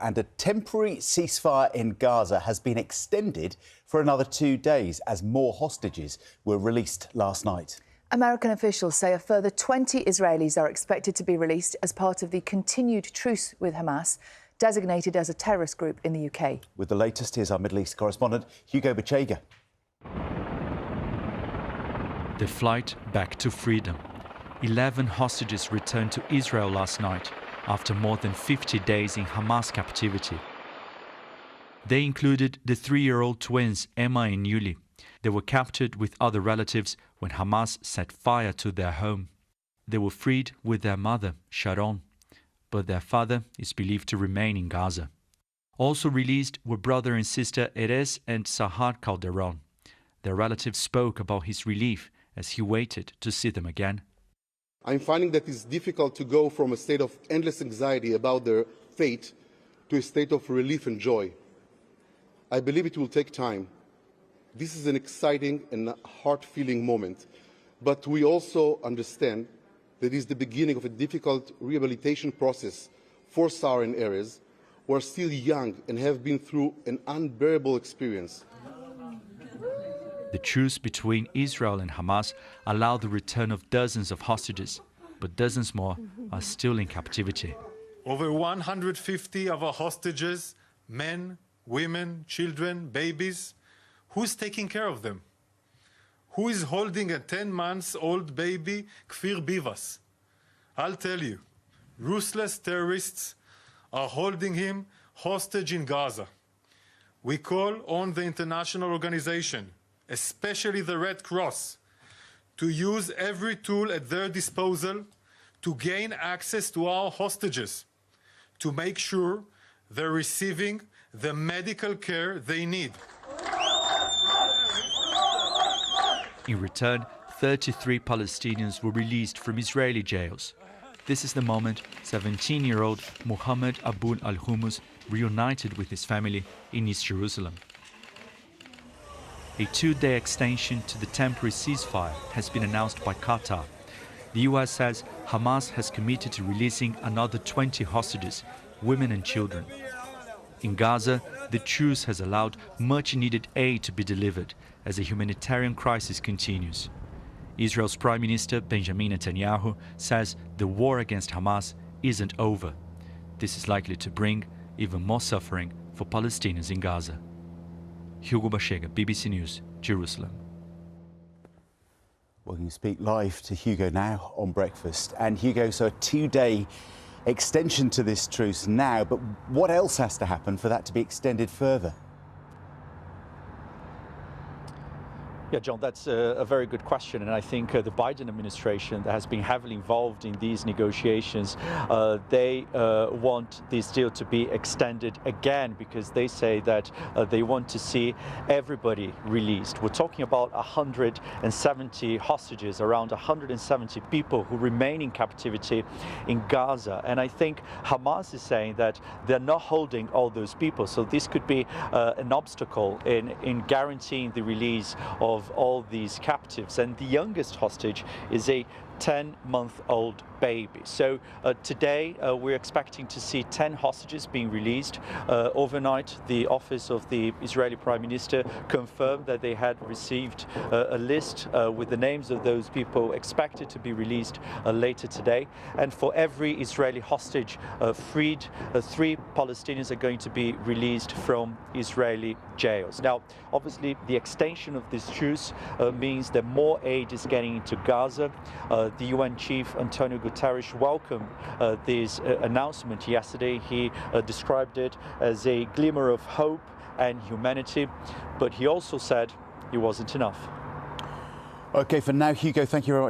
And a temporary ceasefire in Gaza has been extended for another 2 days as more hostages were released last night. American officials say a further 20 Israelis are expected to be released as part of the continued truce with Hamas, designated as a terrorist group in the UK. With the latest, here's our Middle East correspondent, Hugo Bachega. The flight back to freedom. 11 hostages returned to Israel last night after more than 50 days in Hamas captivity. They included the 3-year-old twins Emma and Yuli. They were captured with other relatives when Hamas set fire to their home. They were freed with their mother, Sharon, but their father is believed to remain in Gaza. Also released were brother and sister Erez and Sahar Calderon. Their relatives spoke about his relief as he waited to see them again. I'm finding that it's difficult to go from a state of endless anxiety about their fate to a state of relief and joy. I believe it will take time. This is an exciting and heart-filling moment, but we also understand that it is the beginning of a difficult rehabilitation process for Sahar and Erez, who are still young and have been through an unbearable experience. The truce between Israel and Hamas allowed the return of dozens of hostages, but dozens more are still in captivity. Over 150 of our hostages, men, women, children, babies, who's taking care of them? Who is holding a 10-month-old baby, Kfir Bivas? I'll tell you, ruthless terrorists are holding him hostage in Gaza. We call on the international organization, especially the Red Cross, to use every tool at their disposal to gain access to our hostages, to make sure they're receiving the medical care they need. In return, 33 Palestinians were released from Israeli jails. This is the moment 17-year-old Mohammed Abul al-Humus reunited with his family in East Jerusalem. A 2-day extension to the temporary ceasefire has been announced by Qatar. The US says Hamas has committed to releasing another 20 hostages, women and children. In Gaza, the truce has allowed much-needed aid to be delivered as a humanitarian crisis continues. Israel's Prime Minister Benjamin Netanyahu says the war against Hamas isn't over. This is likely to bring even more suffering for Palestinians in Gaza. Hugo Bachega, BBC News, Jerusalem. Well, you speak live to Hugo now on Breakfast. And Hugo, so a 2-day extension to this truce now, but what else has to happen for that to be extended further? Yeah, John, that's a very good question. And I think the Biden administration that has been heavily involved in these negotiations, they want this deal to be extended again because they say that they want to see everybody released. We're talking about 170 hostages, around 170 people who remain in captivity in Gaza. And I think Hamas is saying that they're not holding all those people. So this could be an obstacle in guaranteeing the release of all these captives, and the youngest hostage is a 10-month-old baby. So today we're expecting to see 10 hostages being released. Overnight, the office of the Israeli Prime Minister confirmed that they had received a list with the names of those people expected to be released later today. And for every Israeli hostage freed, 3 Palestinians are going to be released from Israeli jails. Now, obviously, the extension of this truce means that more aid is getting into Gaza. The UN chief, Antonio Guterres, welcomed this announcement yesterday. He described it as a glimmer of hope and humanity, but he also said it wasn't enough. OK, for now, Hugo, thank you very much.